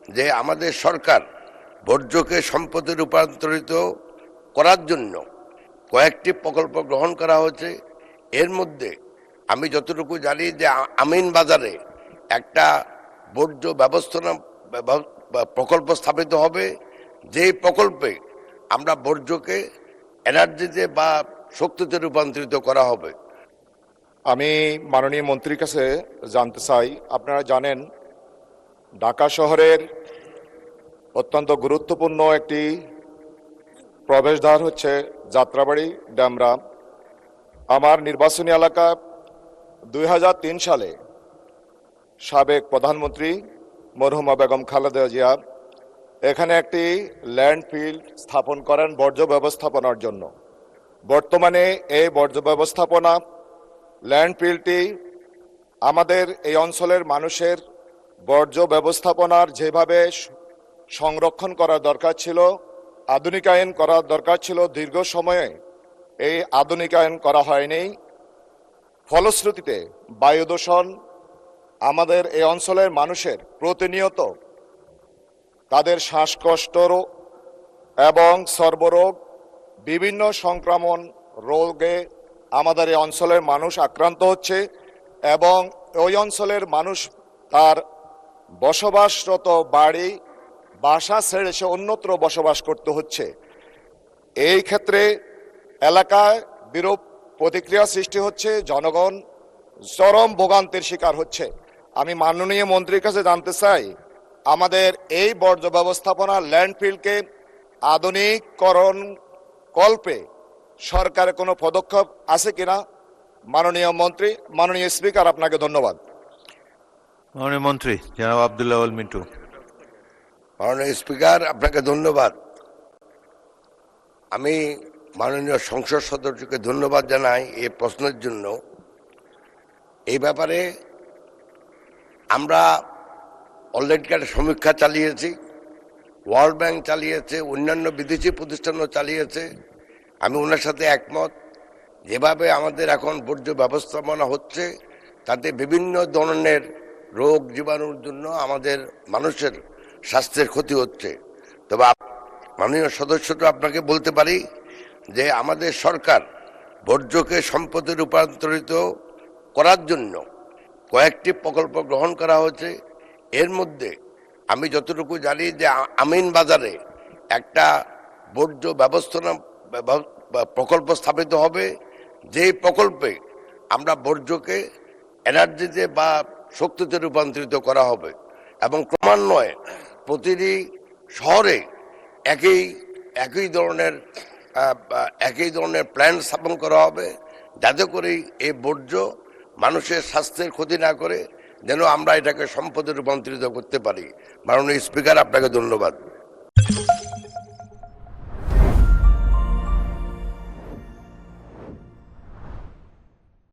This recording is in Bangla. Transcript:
যে আমাদের সরকার বর্জ্যকে সম্পদে রূপান্তরিত করার জন্য কয়েকটি প্রকল্প গ্রহণ করা হয়েছে। এর মধ্যে আমি যতটুকু জানি যে আমিন বাজারে একটা বর্জ্য ব্যবস্থাপনা প্রকল্প স্থাপিত হবে, যেই প্রকল্পে আমরা বর্জ্যকে এনার্জিতে বা শক্তিতে রূপান্তরিত করা হবে। আমি মাননীয় মন্ত্রীর কাছে জানতে চাই, আপনারা জানেন ঢাকা শহরের অত্যন্ত গুরুত্বপূর্ণ একটি প্রবেশদ্বার হচ্ছে যাত্রাবাড়ি ডেমরা। আমার নির্বাচনী এলাকা 2003 সালে সাবেক প্রধানমন্ত্রী মরহুমা বেগম খালেদা জিয়া এখানে একটি ল্যান্ডফিল্ড স্থাপন করেন বর্জ্য ব্যবস্থাপনার জন্য। বর্তমানে এই বর্জ্য ব্যবস্থাপনা ল্যান্ডফিল্ডটি আমাদের এই অঞ্চলের মানুষের বর্জ্য ব্যবস্থাপনার যেভাবে সংরক্ষণ করা দরকার ছিল, আধুনিকায়ন করা দরকার ছিল, দীর্ঘ সময়ে এই আধুনিকায়ন করা হয়নি। ফলশ্রুতিতে বায়ু দূষণ আমাদের এই অঞ্চলের মানুষের প্রতিনিয়ত তাদের শ্বাসকষ্ট এবং সর্বরোগ বিভিন্ন সংক্রমণ রোগে আমাদের এই অঞ্চলের মানুষ আক্রান্ত হচ্ছে এবং ওই অঞ্চলের মানুষ তার বসবাসরত বাড়ি বাসা ছেড়ে সে অন্যত্র বসবাস করতে হচ্ছে। এই ক্ষেত্রে এলাকায় বিরূপ প্রতিক্রিয়া সৃষ্টি হচ্ছে, জনগণ চরম ভোগান্তির শিকার হচ্ছে। আমি মাননীয় মন্ত্রীর কাছে জানতে চাই, আমাদের এই বর্জ্য ব্যবস্থাপনা ল্যান্ডফিল্ডকে আধুনিকরণ কল্পে সরকারের কোনো পদক্ষেপ আছে কিনা? মাননীয় মন্ত্রী, মাননীয় স্পিকার, আপনাকে ধন্যবাদ। মাননীয় মন্ত্রী জনাব আব্দুল্লাহ আল মিন্টু। মাননীয় স্পিকার, আপনাকে ধন্যবাদ। আমি মাননীয় সংসদ সদস্যকে ধন্যবাদ জানাই এই প্রশ্নের জন্য। এই ব্যাপারে আমরা অলরেডি একটা সমীক্ষা চালিয়েছি, ওয়ার্ল্ড ব্যাংক চালিয়েছে, অন্যান্য বিদেশি প্রতিষ্ঠানও চালিয়েছে। আমি ওনার সাথে একমত। যেভাবে আমাদের এখন বর্জ্য ব্যবস্থাপনা হচ্ছে তাতে বিভিন্ন ধরনের রোগ জীবাণুর জন্য আমাদের মানুষের স্বাস্থ্যের ক্ষতি হচ্ছে। তবে মাননীয় সদস্যটা আপনাকে বলতে পারি যে আমাদের সরকার বর্জ্যকে সম্পদে রূপান্তরিত করার জন্য কয়েকটি প্রকল্প গ্রহণ করা হয়েছে। এর মধ্যে আমি যতটুকু জানি যে আমিন বাজারে একটা বর্জ্য ব্যবস্থাপনা প্রকল্প স্থাপিত হবে, যেই প্রকল্পে আমরা বর্জ্যকে এনার্জিতে বা শক্তিতে রূপান্তরিত করা হবে এবং ক্রমান্বয়ে প্রতিটি শহরে একই ধরনের প্ল্যান স্থাপন করা হবে, যাতে করে এই বর্জ্য মানুষের স্বাস্থ্যের ক্ষতি না করে যেন আমরা এটাকে সম্পদে রূপান্তরিত করতে পারি। মাননীয় স্পিকার, আপনাকে ধন্যবাদ।